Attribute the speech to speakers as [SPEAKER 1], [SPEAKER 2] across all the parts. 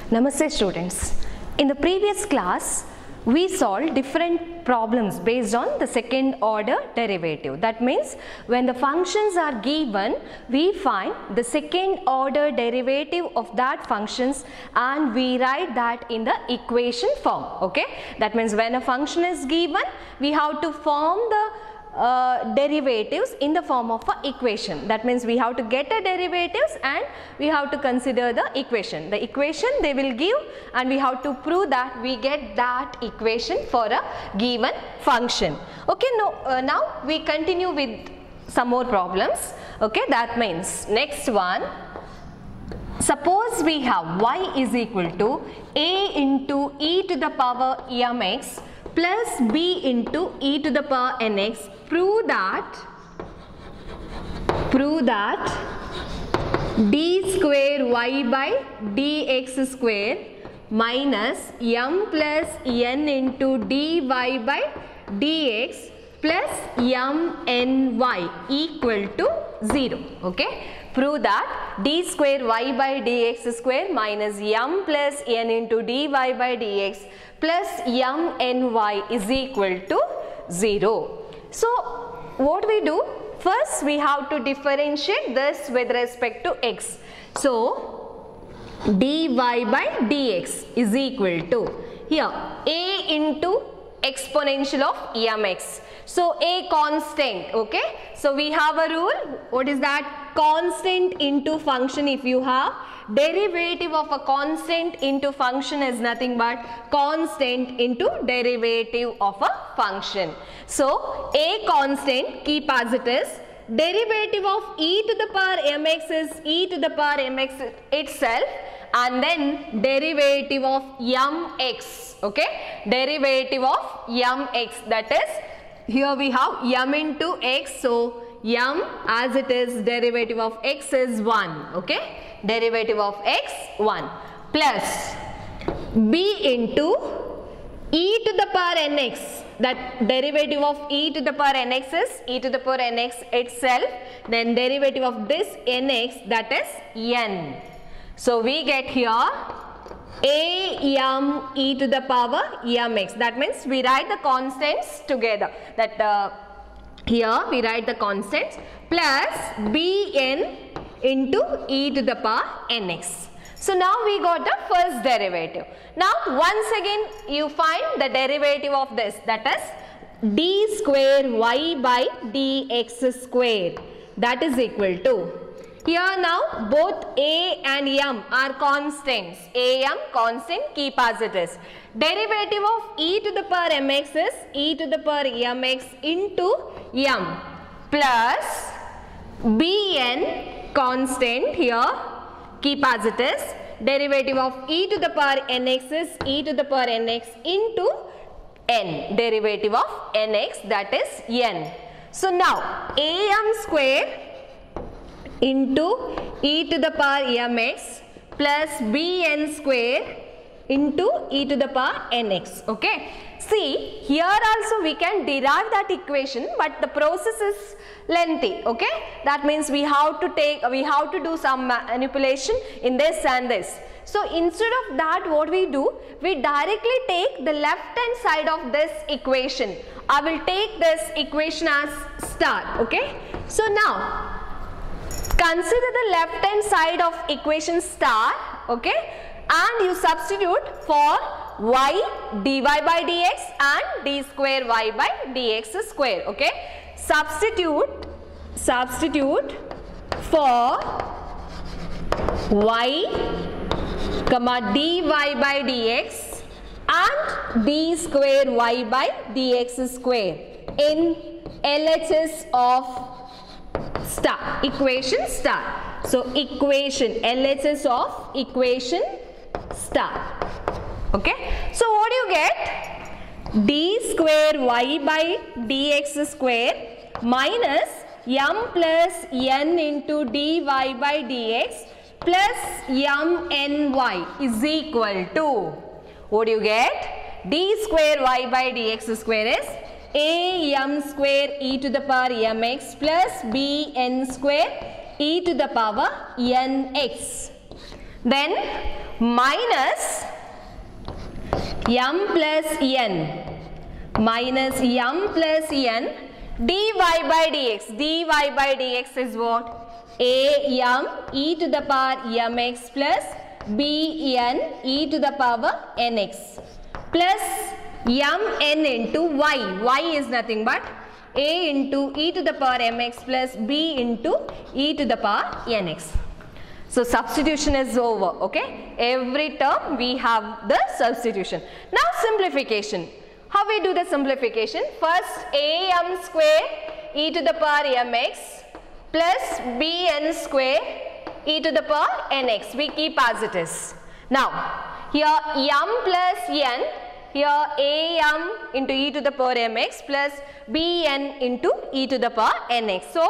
[SPEAKER 1] Namaste students. In the previous class, we solved different problems based on the second order derivative. That means when the functions are given, we find the second order derivative of that functions and we write that in the equation form. Okay? That means when a function is given, we have to form the derivatives in the form of an equation. That means we have to get a derivatives and we have to consider the equation. The equation they will give and we have to prove that we get that equation for a given function. Okay, now we continue with some more problems. Okay, that means next one. Suppose we have y is equal to a into e to the power mx plus b into e to the power nx. Prove that d square y by dx square minus m plus n into dy by dx plus mny equal to 0. Okay? Prove that d square y by dx square minus m plus n into dy by dx plus mny is equal to 0. So what we do? First we have to differentiate this with respect to x. So dy by dx is equal to here a into exponential of mx. So a constant. Okay. So we have a rule. What is that? Constant into function. If you have derivative of a constant into function is nothing but constant into derivative of a function. So a constant, keep as it is. Derivative of e to the power mx is e to the power mx itself, and then derivative of mx. Okay, derivative of mx, that is here we have m into x, so m as it is, derivative of x is 1. Okay, derivative of x 1 plus b into e to the power nx, that derivative of e to the power nx is e to the power nx itself, then derivative of this nx, that is n. So we get here am e to the power mx. That means we write the constants together. That here we write the constants plus bn into e to the power nx. So now we got the first derivative. Now once again you find the derivative of this, that is d square y by dx square, that is equal to, here now both a and m are constants. am constant, keep as it is. Derivative of e to the power mx is e to the power mx into m plus bn constant, here keep as it is. Derivative of e to the power nx is e to the power nx into n, derivative of nx, that is n. So now am square into e to the power mx plus bn square into e to the power nx. Okay, see here also we can derive that equation, but the process is lengthy. Okay, that means we have to do some manipulation in this and this. So instead of that, what we do, we directly take the left hand side of this equation. I will take this equation as star. Okay, so now consider the left hand side of equation star. Okay, and you substitute for y dy by dx and d square y by dx square. Okay, substitute for y comma dy by dx and d square y by dx square in LHS of star, equation star. So equation, LHS of equation star. Okay, so what do you get? D square y by dx square minus m plus n into dy by dx plus mny is equal to, what do you get? D square y by dx square is am square e to the power mx plus bn square e to the power nx. Then minus m plus n dy by dx. dy by dx is what? am e to the power mx plus bn e to the power nx plus mn into y. y is nothing but a into e to the power mx plus b into e to the power nx. So substitution is over. Okay, every term we have the substitution. Now simplification. How we do the simplification? First am square e to the power mx plus bn square e to the power nx. We keep as it is. Now here m plus n, here am into e to the power mx plus bn into e to the power nx. So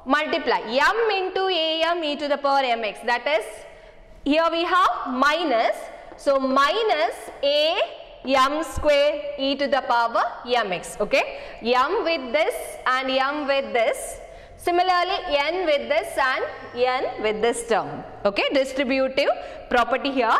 [SPEAKER 1] multiply m into am e to the power mx, that is, here we have minus, so minus am square e to the power mx. Okay, m with this and m with this, similarly n with this and n with this term. Okay, distributive property here.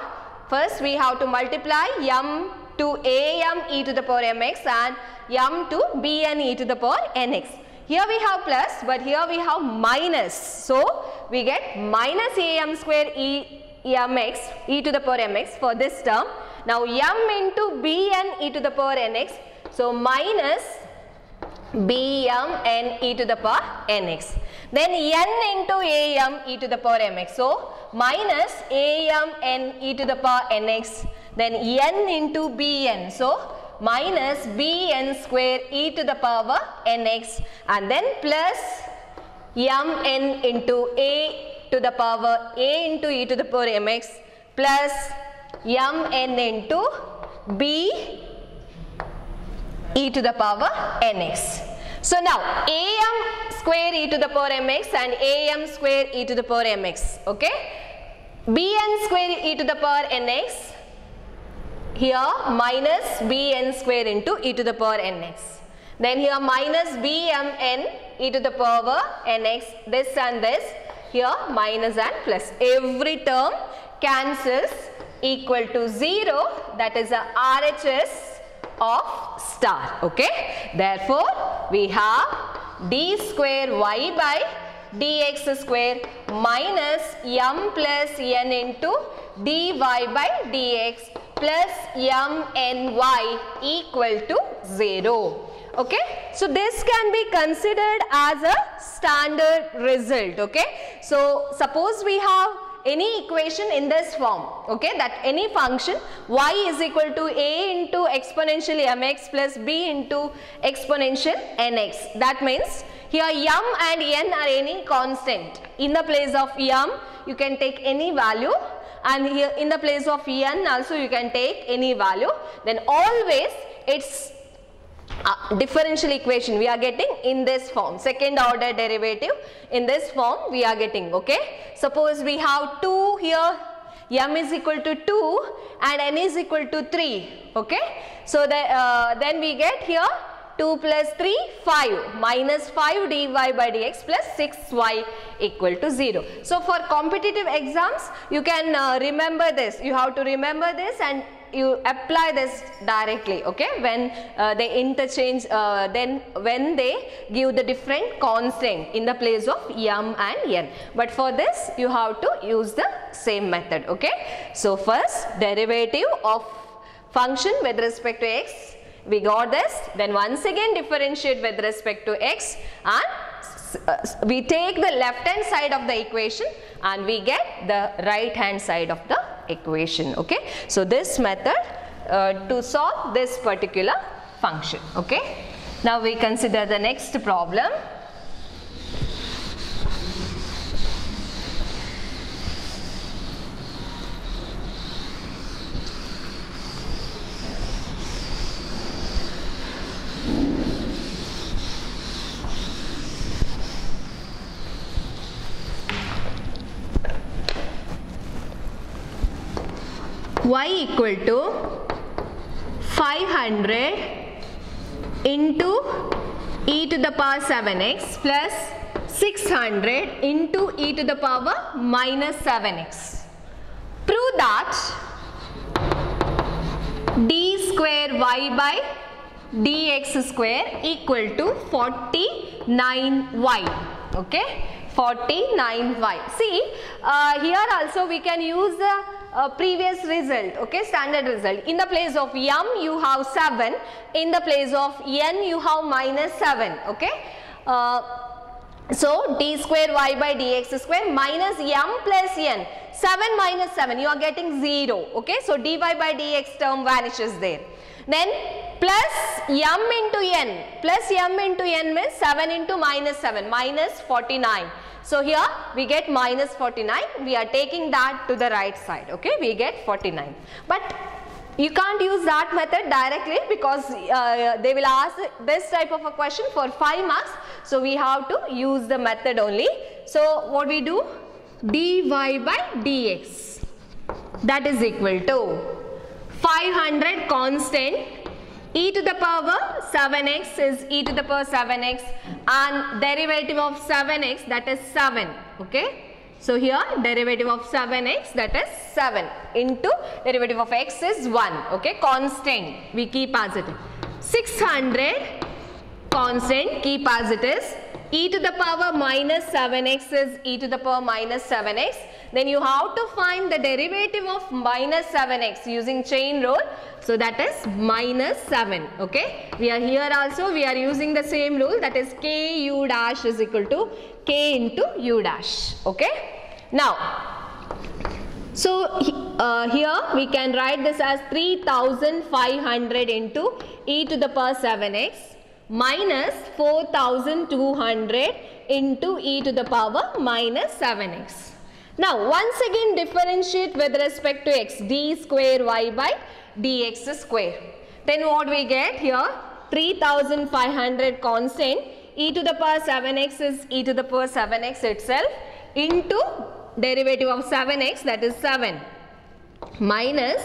[SPEAKER 1] First we have to multiply m to am e to the power mx and m to bn e to the power nx. Here we have plus, but here we have minus. So we get minus am square mx e to the power mx for this term. Now m into bn e to the power nx. So minus bmn e to the power nx. Then n into am e to the power mx. So minus amn e to the power nx. Then n into bn. So minus bn square e to the power nx, and then plus mn into a to the power a into e to the power mx plus mn into b e to the power nx. So now am square e to the power mx and am square e to the power mx. Okay, bn square e to the power nx, here minus bn square into e to the power nx. Then here minus bmn e to the power nx, this and this, here minus and plus. Every term cancels, equal to 0, that is a RHS of star. Okay, therefore we have d square y by dx square minus m plus n into dy by dx plus mny equal to 0. Okay, so this can be considered as a standard result. Okay, so suppose we have any equation in this form, okay, that any function y is equal to a into exponential mx plus b into exponential nx. That means here m and n are any constant. In the place of m you can take any value, and here in the place of n also you can take any value. Then always it's differential equation we are getting in this form, second order derivative in this form we are getting. Okay, suppose we have 2 here, m is equal to 2 and n is equal to 3. Okay, so then we get here 2 plus 3 5 minus 5 dy by dx plus 6y equal to 0. So for competitive exams you can remember this, you have to remember this and you apply this directly. Okay, when they interchange, then when they give the different constant in the place of m and n, but for this you have to use the same method. Okay, so first derivative of function with respect to x, we got this, then once again differentiate with respect to x, and we take the left hand side of the equation and we get the right hand side of the equation. Okay, so this method to solve this particular function. Okay, now we consider the next problem. Y equal to 500 into e to the power 7x plus 600 into e to the power minus 7x. Prove that d square y by dx square equal to 49y. Okay, 49y. See, here also we can use the previous result, okay, standard result. In the place of m you have 7, in the place of n you have minus 7, okay. So d square y by dx square minus m plus n, 7 minus 7 you are getting 0, okay. So dy by dx term vanishes there. Then plus m into n, plus m into n means 7 into minus 7, minus 49. So here we get minus 49, we are taking that to the right side, okay, we get 49. But you can't use that method directly because they will ask this type of a question for 5 marks. So we have to use the method only. So what we do? dy by dx, that is equal to 500 constant, e to the power 7x is e to the power 7x, and derivative of 7x, that is 7, okay. So here derivative of 7x, that is 7, into derivative of x is 1, okay, constant we keep as it is. 600 constant, keep as it is. E to the power minus 7x is e to the power minus 7x. Then you have to find the derivative of minus 7x using chain rule. So that is minus 7, okay. We are here also, we are using the same rule, that is k u dash is equal to k into u dash, okay. Now, so here we can write this as 3500 into e to the power 7x minus 4200 into e to the power minus 7x. Now once again differentiate with respect to x, d square y by dx square. Then what we get here? 3500 constant, e to the power 7x is e to the power 7x itself, into derivative of 7x, that is 7, minus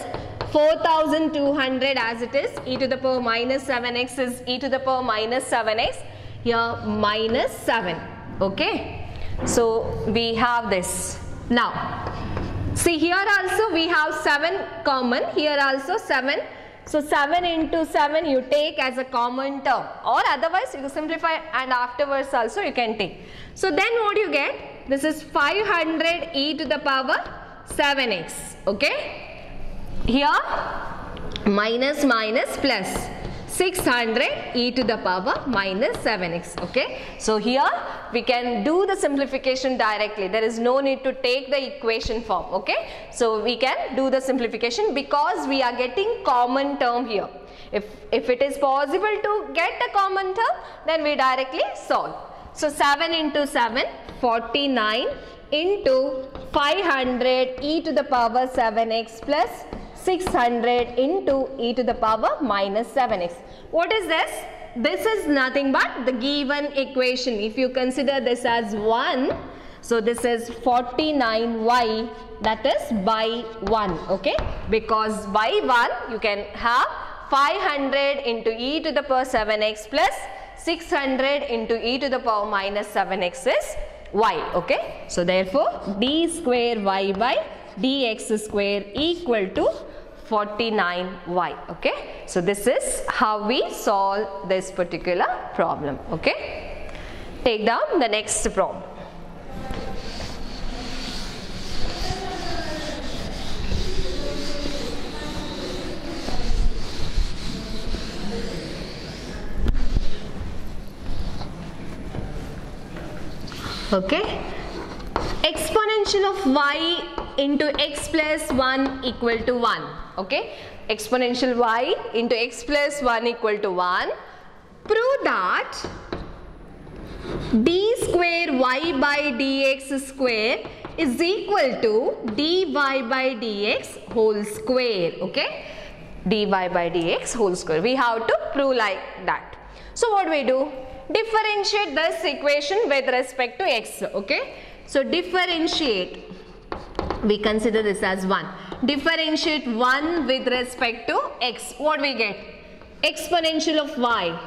[SPEAKER 1] 4200 as it is, e to the power minus 7x is e to the power minus 7x, here minus 7, okay. So we have this. Now see, here also we have 7 common, here also 7. So 7 into 7 you take as a common term, or otherwise you simplify and afterwards also you can take. So then what you get? This is 500 e to the power 7x, okay. Here minus minus plus 600 e to the power minus 7x, okay. So here we can do the simplification directly, there is no need to take the equation form, okay. So we can do the simplification because we are getting common term here. If it is possible to get a common term, then we directly solve. So 7 into 7, 49 into 500 e to the power 7x plus 600 into e to the power minus 7x. What is this? This is nothing but the given equation. If you consider this as 1, so this is 49y, that is by 1, okay. Because by 1 you can have 500 into e to the power 7x plus 600 into e to the power minus 7x is y, okay. So therefore d square y by dx square equal to 49y, okay. So this is how we solve this particular problem, okay. Take down the next problem. Okay, exponential of y into x plus 1 equal to 1, okay. Exponential y into x plus 1 equal to 1. Prove that d square y by dx square is equal to dy by dx whole square, okay. Dy by dx whole square. We have to prove like that. So what we do? Differentiate this equation with respect to x, okay. So differentiate, we consider this as 1. Differentiate 1 with respect to x. What we get? Exponential of y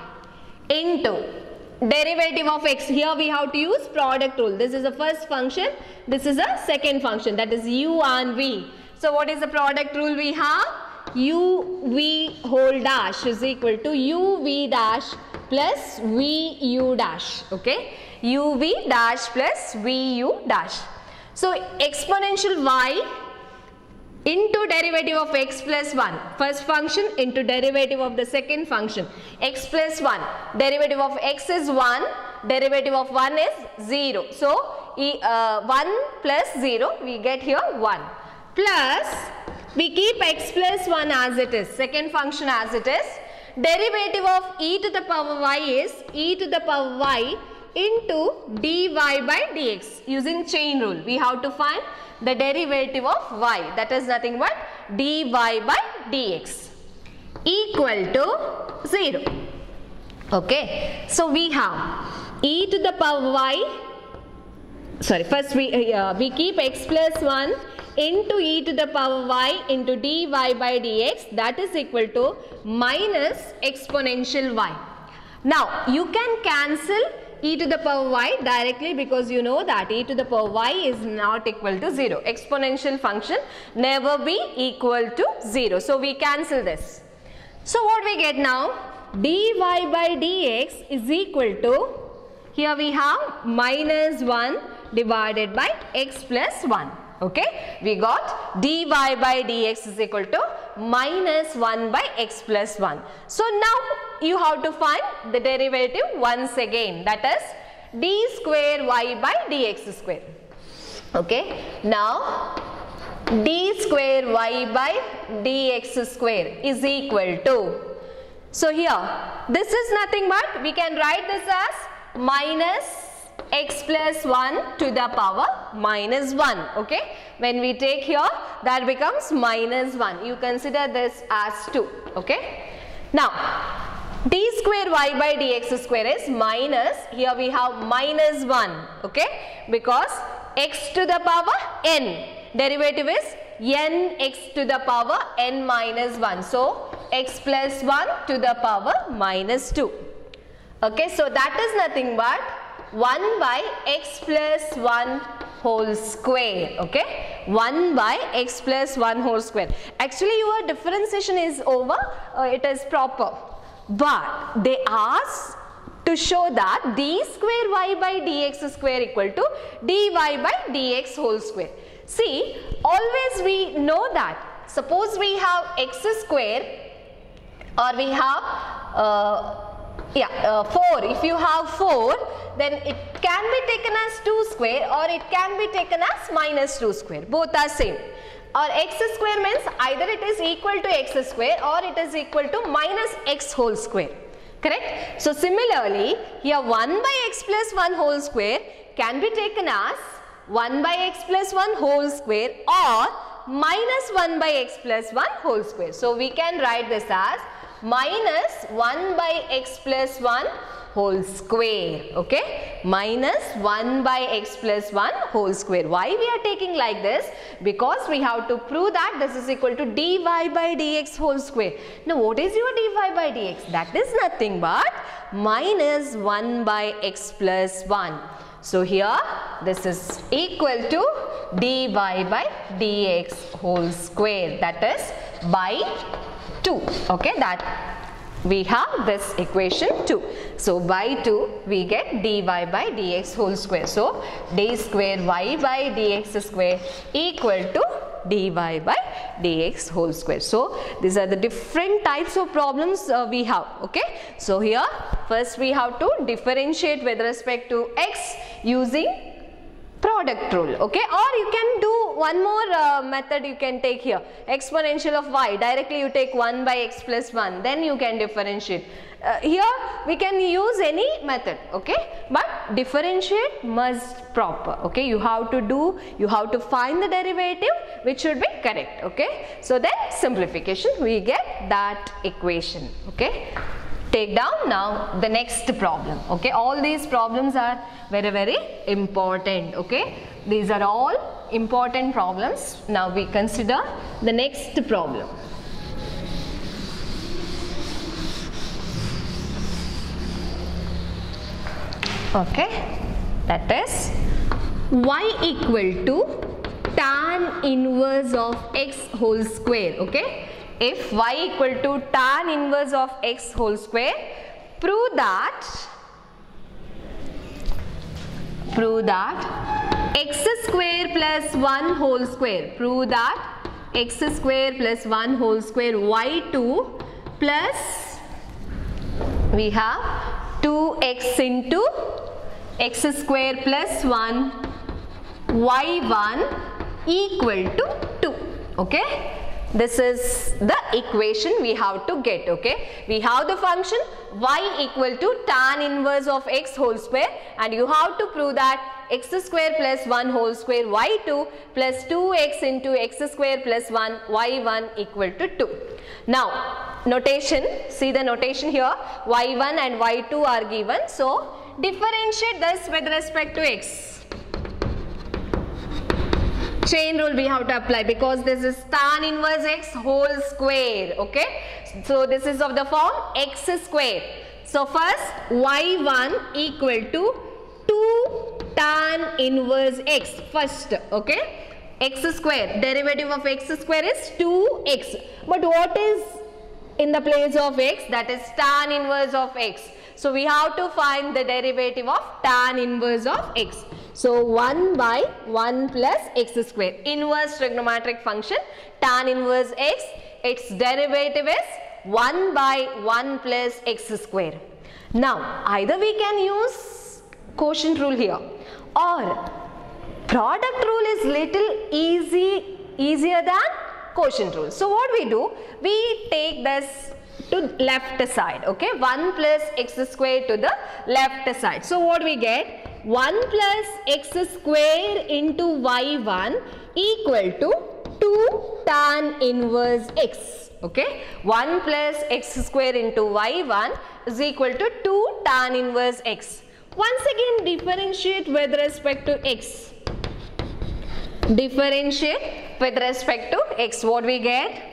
[SPEAKER 1] into derivative of x. Here we have to use product rule. This is the first function, this is a second function, that is u and v. So what is the product rule we have? UV whole dash is equal to UV dash plus VU dash. Okay, UV dash plus VU dash. So exponential y into derivative of x plus 1, first function into derivative of the second function, x plus 1, derivative of x is 1, derivative of 1 is 0. So 1 plus 0, we get here 1, plus we keep x plus 1 as it is, second function as it is, derivative of e to the power y is e to the power y into dy by dx. Using chain rule, we have to find the derivative of y, that is nothing but dy by dx equal to 0. Okay, so we have e to the power y, sorry, first we keep x plus 1 into e to the power y into dy by dx, that is equal to minus exponential y. Now you can cancel e to the power y directly because you know that e to the power y is not equal to 0. Exponential function never be equal to 0. So we cancel this. So what we get now? Dy by dx is equal to, here we have minus 1 divided by x plus 1. Okay, we got dy by dx is equal to minus 1 by x plus 1. So now you have to find the derivative once again, that is d square y by dx square. Okay, now d square y by dx square is equal to, so here this is nothing but we can write this as minus x plus 1 to the power minus 1. Okay, when we take here, that becomes minus 1. You consider this as 2. Okay, now d square y by dx square is minus, here we have minus 1. Okay, because x to the power n, derivative is n x to the power n minus 1. So x plus 1 to the power minus 2. Okay, so that is nothing but 1 by x plus 1 whole square. Okay, 1 by x plus 1 whole square. Actually your differentiation is over, it is proper, but they ask to show that d square y by dx square equal to dy by dx whole square. See, always we know that suppose we have x square or we have 4. If you have 4, then it can be taken as 2 square or it can be taken as minus 2 square. Both are same. Or x square means either it is equal to x square or it is equal to minus x whole square. Correct? So similarly, here 1 by x plus 1 whole square can be taken as 1 by x plus 1 whole square or minus 1 by x plus 1 whole square. So we can write this as minus 1 by x plus 1 whole square. Okay, minus 1 by x plus 1 whole square. Why we are taking like this? Because we have to prove that this is equal to dy by dx whole square. Now what is your dy by dx? That is nothing but minus 1 by x plus 1. So here this is equal to dy by dx whole square, that is by 2. Okay, that we have this equation 2. So by 2 we get dy by dx whole square. So d square y by dx square equal to dy by dx whole square. So these are the different types of problems we have. Okay, so here first we have to differentiate with respect to x using product rule. Okay, or you can do one more method you can take here, exponential of y, directly you take 1 by x plus 1, then you can differentiate. Here we can use any method. Okay, but differentiate must proper. Okay, you have to find the derivative which should be correct. Okay, so then simplification we get that equation. Okay, take down now the next problem. Okay, all these problems are very important. Okay, these are all important problems. Now we consider the next problem. Okay, that is y equal to tan inverse of x whole square. Okay, if y equal to tan inverse of x whole square, prove that x square plus 1 whole square, prove that x square plus 1 whole square y2 plus we have 2x into x square plus 1 y1 equal to 2. Okay, this is the equation we have to get. Okay, we have the function y equal to tan inverse of x whole square, and you have to prove that x square plus 1 whole square y2 plus 2x into x square plus 1 y1 equal to 2. Now notation, see the notation here, y1 and y2 are given, so differentiate this with respect to x. Chain rule we have to apply because this is tan inverse x whole square. Okay, so this is of the form x square. So first y1 equal to 2 tan inverse x first. Okay, x square, derivative of x square is 2x, but what is in the place of x? That is tan inverse of x. So we have to find the derivative of tan inverse of x. So 1 by 1 plus x square, inverse trigonometric function tan inverse x, its derivative is 1 by 1 plus x square. Now either we can use quotient rule here, or product rule is little easier than quotient rule. So what we do, we take this to left side. Okay, 1 plus x square to the left side. So what we get, 1 plus x square into y1 equal to 2 tan inverse x. Okay, 1 plus x square into y1 is equal to 2 tan inverse x. Once again differentiate with respect to x. Differentiate with respect to x. What we get?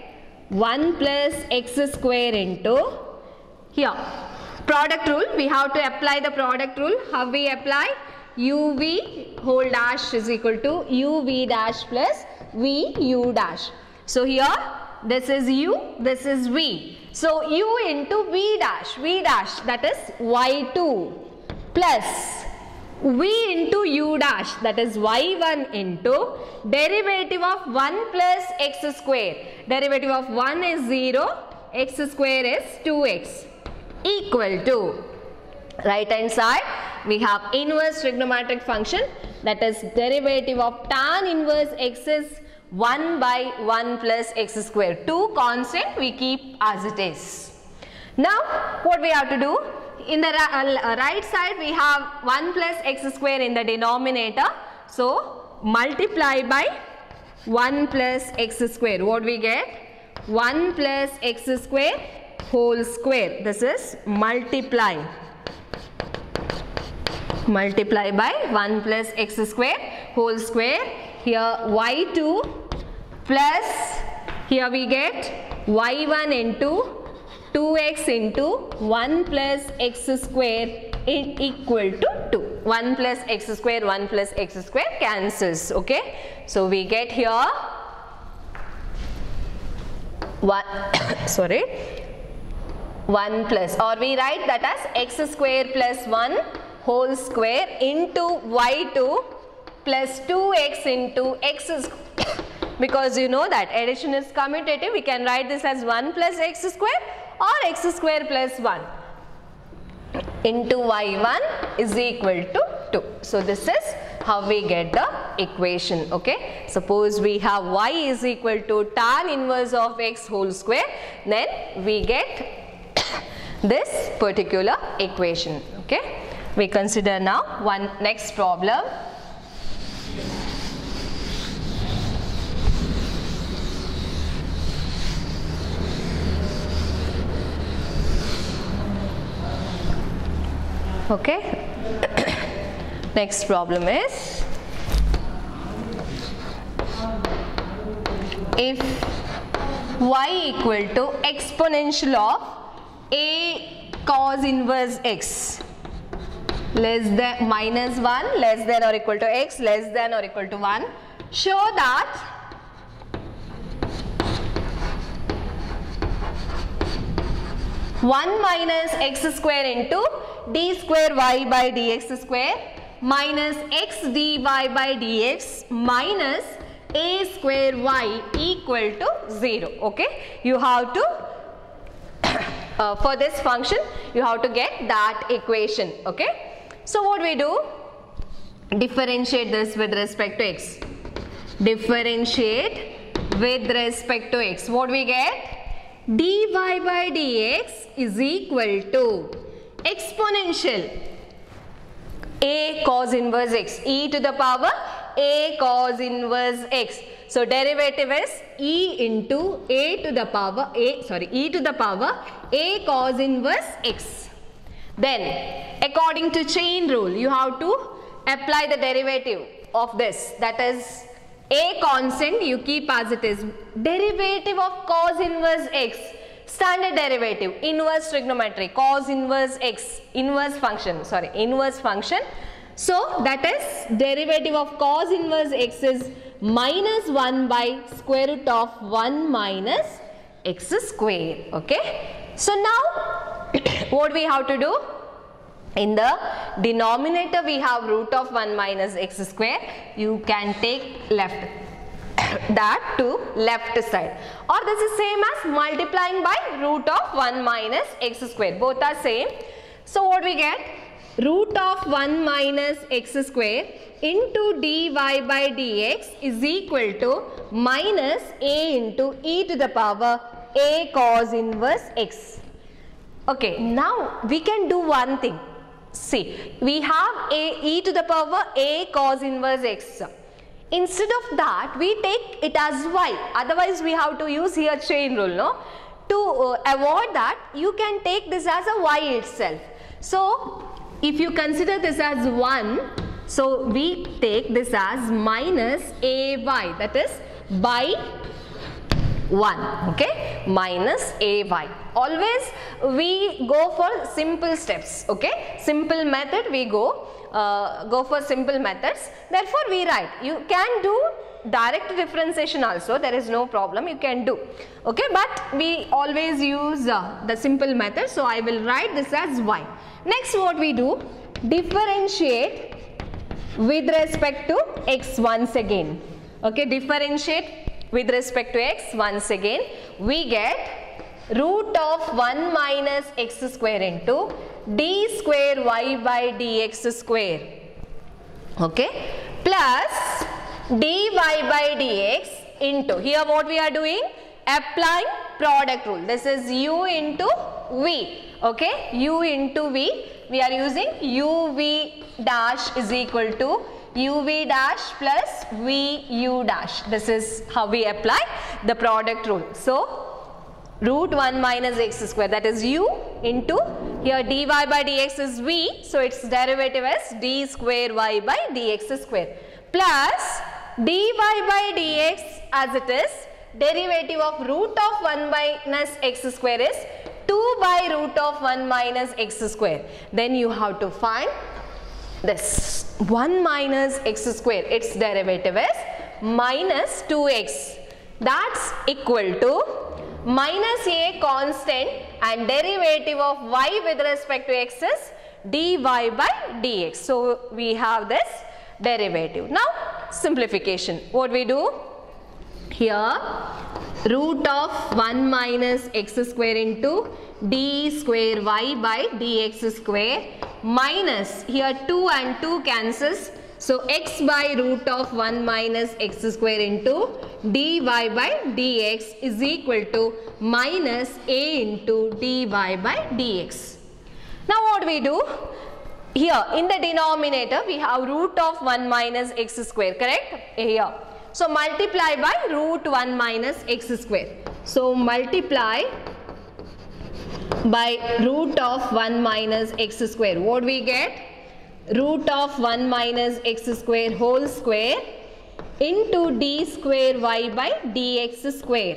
[SPEAKER 1] 1 plus x square into, here product rule, we have to apply the product rule. How we apply? uv whole dash is equal to uv dash plus vu dash. So here this is u, this is v. So u into v dash that is y2 plus v into u dash that is y1 into derivative of 1 plus x square. Derivative of 1 is 0, x square is 2x equal to, right hand side we have inverse trigonometric function, that is derivative of tan inverse x is 1 by 1 plus x square. 2 constant we keep as it is. Now what we have to do, in the right side we have 1 plus x square in the denominator, so multiply by 1 plus x square. What we get? 1 plus x square whole square. This is multiply by 1 plus x square whole square. Here y2 plus, here we get y1 into 2x into 1 plus x square equal to 2. 1 plus x square, 1 plus x square cancels. Okay, so we get here 1 plus, or we write that as x square plus 1 whole square into y2 plus 2x into x square. Because you know that addition is commutative, we can write this as 1 plus x square or x square plus 1 into y1 is equal to 2. So this is how we get the equation. Okay, suppose we have y is equal to tan inverse of x whole square, then we get this particular equation. Okay, we consider now one next problem. Okay, next problem is, if y equal to exponential of a cos inverse x less than minus 1 less than or equal to x less than or equal to 1, Show that one minus x square into d square y by dx square minus x dy by dx minus a square y equal to 0. Okay, you have to for this function you have to get that equation. Okay, so what we do, differentiate this with respect to x. Differentiate with respect to x. What we get? dy by dx is equal to exponential a cos inverse x, e to the power a cos inverse x. So derivative is e into e to the power a cos inverse x. Then according to chain rule you have to apply the derivative of this, that is a constant you keep as it is. Derivative of cos inverse x, standard derivative, inverse trigonometry, cos inverse x, inverse function. So that is derivative of cos inverse x is minus 1 by square root of 1 minus x square. Okay, so now what we have to do? In the denominator we have root of 1 minus x square. You can take left that to left side, or this is same as multiplying by root of 1 minus x square. Both are same. So what we get? Root of 1 minus x square into dy by dx is equal to minus a into e to the power a cos inverse x. Okay, now we can do one thing. See, we have a e to the power a cos inverse x. Instead of that, we take it as y. Otherwise, we have to use here chain rule, no? To avoid that, you can take this as a y itself. So, if you consider this as 1, so we take this as minus ay, that is by 1, okay, minus ay. Always we go for simple steps, okay, simple method we go for simple methods. Therefore we write, you can do direct differentiation also, there is no problem, you can do, okay, but we always use the simple method. So I will write this as y. Next what we do, differentiate with respect to x once again, okay, differentiate with respect to x once again. We get root of 1 minus x square into d square y by dx square, okay, plus dy by dx into, here what we are doing, applying product rule. This is u into v, okay, u into v. We are using uv dash is equal to uv dash plus vu dash. This is how we apply the product rule. So root 1 minus x square, that is u, into here dy by dx is v, so its derivative is d square y by dx square, plus dy by dx as it is, derivative of root of 1 minus x square is 2 by root of 1 minus x square. Then you have to find this 1 minus x square, its derivative is minus 2x, that's equal to minus a constant and derivative of y with respect to x is dy by dx. So we have this derivative. Now simplification, what we do here, root of 1 minus x square into d square y by dx square minus, here 2 and 2 cancels, so x by root of 1 minus x square into dy by dx is equal to minus a into dy by dx. Now what we do, here in the denominator we have root of 1 minus x square, correct, here. So multiply by root 1 minus x square. So multiply by root of 1 minus x square. What we get? Root of 1 minus x square whole square into d square y by dx square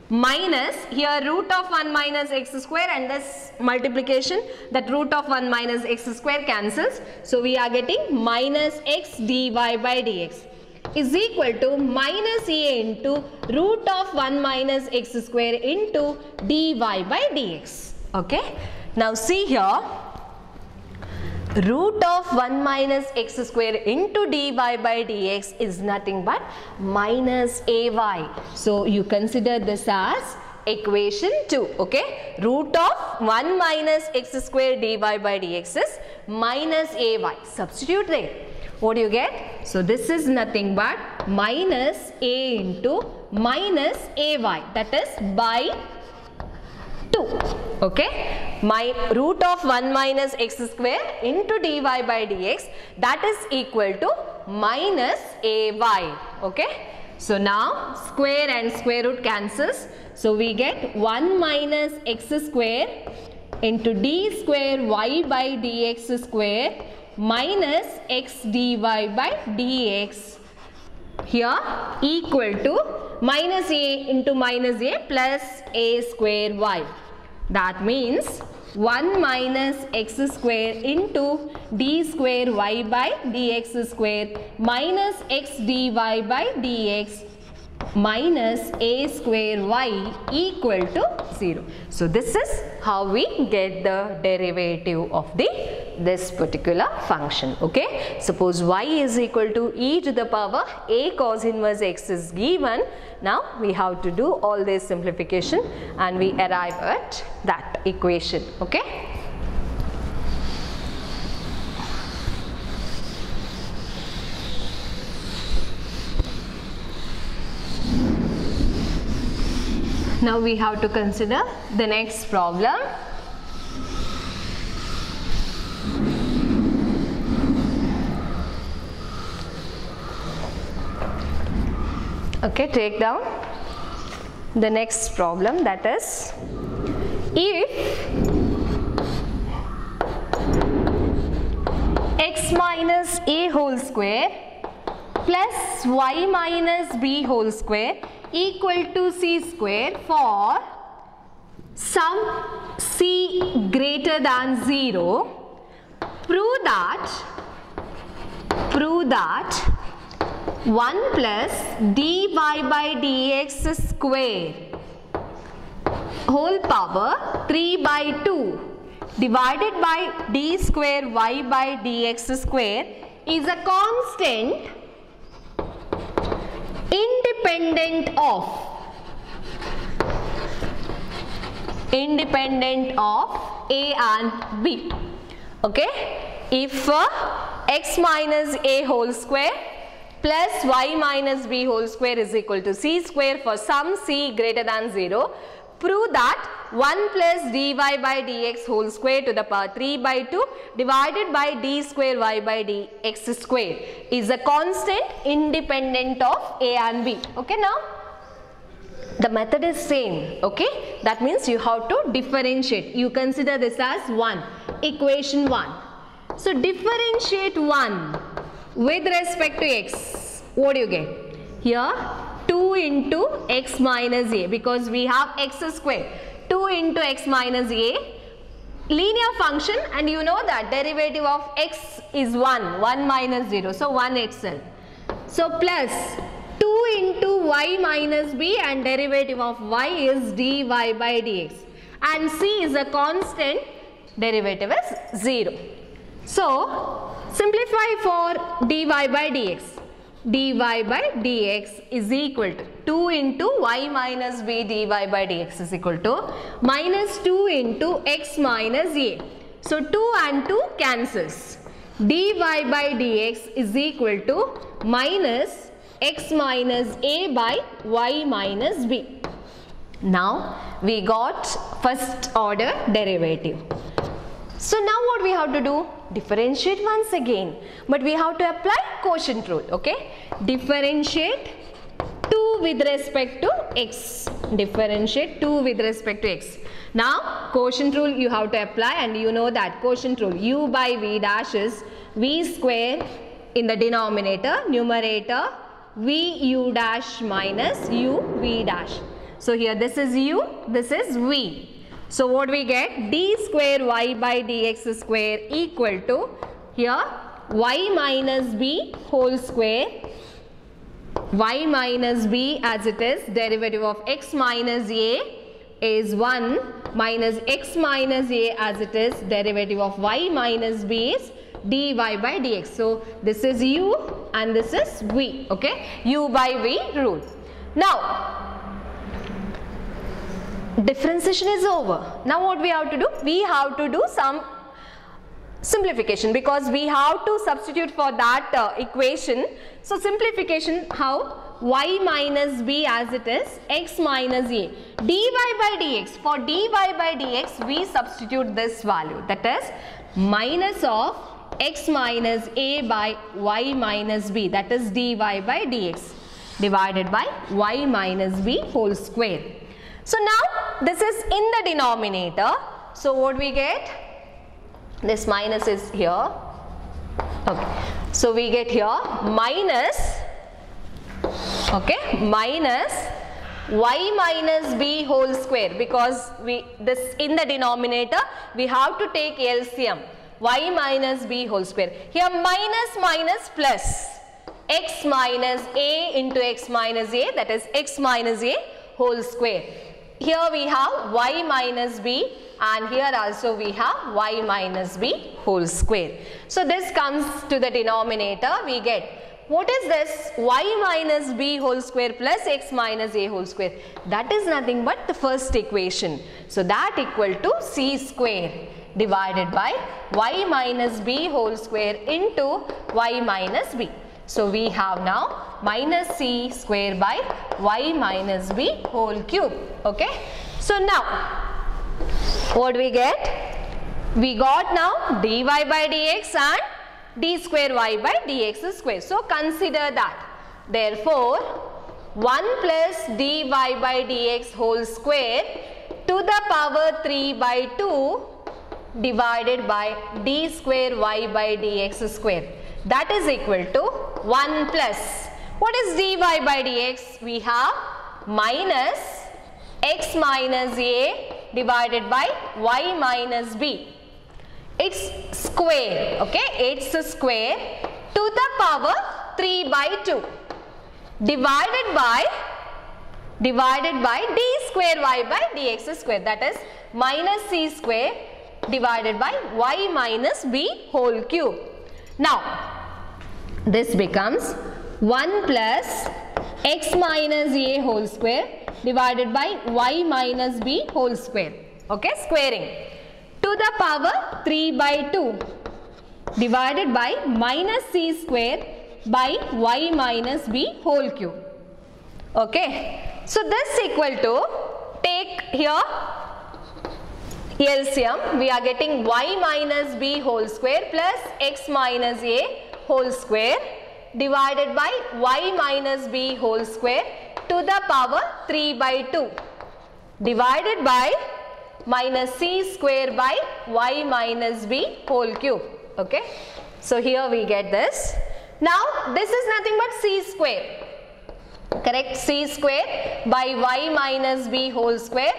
[SPEAKER 1] minus, here root of 1 minus x square and this multiplication, that root of 1 minus x square cancels. So we are getting minus x dy by dx. is equal to minus a into root of 1 minus x square into dy by dx. Okay. Now see here, root of 1 minus x square into dy by dx is nothing but minus ay. So you consider this as equation 2. Okay. Root of 1 minus x square dy by dx is minus ay. Substitute there. What do you get? So this is nothing but minus a into minus ay, that is by 2. Okay. My root of 1 minus x square into dy by dx, that is equal to minus ay. Okay. So now square and square root cancels. So we get 1 minus x square into d square y by dx square minus x dy by dx here equal to minus a into minus a plus a square y. That means 1 minus x square into d square y by dx square minus x dy by dx minus a square y equal to 0. So this is how we get the derivative of this particular function. Okay. Suppose y is equal to e to the power a cos inverse x is given. Now we have to do all this simplification and we arrive at that equation. Okay. Now we have to consider the next problem. Okay, take down the next problem, that is, if x minus a whole square plus y minus b whole square equal to c square for some c greater than 0, prove that 1 plus dy by dx square whole power 3 by 2 divided by d square y by dx square is a constant independent of a and b. Okay. If x minus a whole square plus y minus b whole square is equal to c square for some c greater than 0, prove that 1 plus dy by dx whole square to the power 3 by 2 divided by d square y by dx square is a constant independent of a and b. Okay. Now the method is same. Okay. That means you have to differentiate. You consider this as 1, equation 1. So differentiate 1 with respect to x. What do you get? Here 2 into x minus a, because we have x square. 2 into x minus a, linear function, and you know that derivative of x is 1 minus 0, so 1 itself. So plus 2 into y minus b, and derivative of y is dy by dx, and c is a constant, derivative is 0. So simplify for dy by dx. Dy by dx is equal to 2 into y minus b dy by dx is equal to minus 2 into x minus a. So 2 and 2 cancels. Dy by dx is equal to minus x minus a by y minus b. Now we got first order derivative. So now what we have to do? Differentiate once again, but we have to apply quotient rule. Okay, differentiate 2 with respect to x. Differentiate 2 with respect to x. Now quotient rule you have to apply, and you know that quotient rule, u by v dash is v square in the denominator, numerator v u dash minus u v dash. So here this is u, this is v. So what we get? D square y by dx square equal to here y minus b whole square y minus b as it is, derivative of x minus a is 1 minus x minus a as it is, derivative of y minus b is dy by dx. So this is u and this is v, okay, u by v rule. Now differentiation is over. Now what we have to do? We have to do some simplification because we have to substitute for that equation. So simplification, how? Y minus b as it is, x minus a, dy by dx. For dy by dx we substitute this value, that is minus of x minus a by y minus b, that is dy by dx, divided by y minus b whole square. So now this is in the denominator. So what we get? This minus is here. Okay. So we get here minus, okay, minus y minus b whole square, because this in the denominator we have to take LCM, y minus b whole square. Here minus plus x minus a into x minus a, that is x minus a whole square. Here we have y minus b and here also we have y minus b whole square. So this comes to the denominator. We get, what is this? Y minus b whole square plus x minus a whole square. That is nothing but the first equation. So that equal to c square divided by y minus b whole square into y minus b. So we have now minus c square by y minus b whole cube. Okay. So now what we get? We got now dy by dx and d square y by dx square. So consider that. Therefore 1 plus dy by dx whole square to the power 3 by 2 divided by d square y by dx square. That is equal to 1 plus, what is dy by dx? We have minus x minus a divided by y minus b. It's square, okay, it's a square to the power 3 by 2 divided by d square y by dx square, that is minus c square divided by y minus b whole cube. Now this becomes 1 plus x minus a whole square divided by y minus b whole square, okay, squaring, to the power 3 by 2 divided by minus c square by y minus b whole cube. Okay, so this equal to, take here LCM, we are getting y minus b whole square plus x minus a whole square divided by y minus b whole square to the power 3 by 2 divided by minus c square by y minus b whole cube. Okay, so here we get this. Now this is nothing but c square, correct, c square by y minus b whole square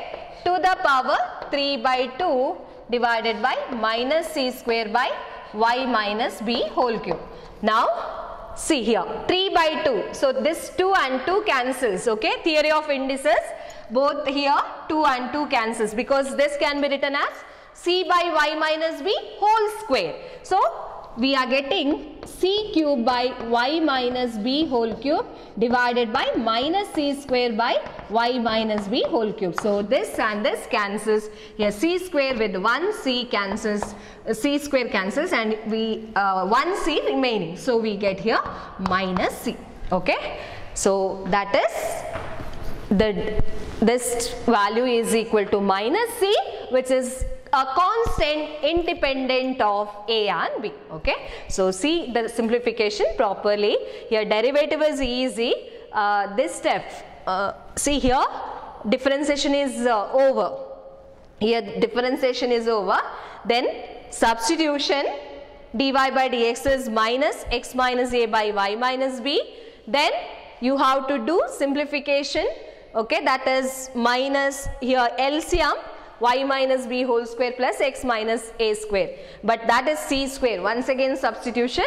[SPEAKER 1] to the power 3 by 2 divided by minus c square by y minus b whole cube. Now see here 3 by 2, so this 2 and 2 cancels, okay, theory of indices, both here 2 and 2 cancels because this can be written as c by y minus b whole square. So we are getting c cube by y minus b whole cube divided by minus c square by y minus b whole cube. So this and this cancels, here c square with 1 c cancels, c square cancels, and we 1 c remaining. So we get here minus c. Okay, so that is this value is equal to minus c, which is a constant independent of a and b. Okay, so see the simplification properly. Here derivative is easy. This step, see here differentiation is over. Here differentiation is over. Then substitution, dy by dx is minus x minus a by y minus b. Then you have to do simplification. Okay, that is minus here LCM y minus b whole square plus x minus a square, but that is c square. Once again substitution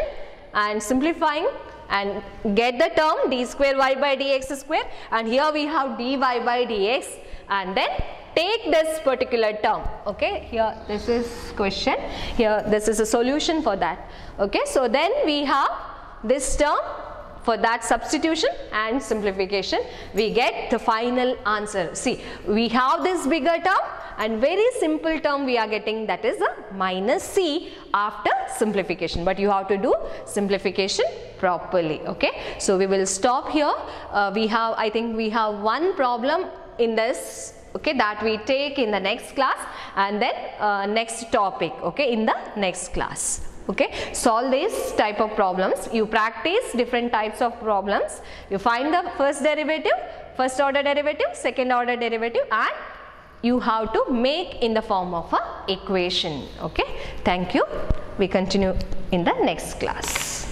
[SPEAKER 1] and simplifying and get the term d square y by dx square, and here we have dy by dx, and then take this particular term. Okay, here this is question, here this is a solution for that. Okay, so then we have this term. For that substitution and simplification, we get the final answer. See, we have this bigger term and very simple term we are getting, that is a minus c after simplification. But you have to do simplification properly. Okay, so we will stop here. I think we have one problem in this, okay, that we take in the next class, and then next topic, okay, in the next class. Okay, solve this type of problems. You practice different types of problems. You find the first derivative, first order derivative, second order derivative, and you have to make in the form of a equation. Okay, thank you. We continue in the next class.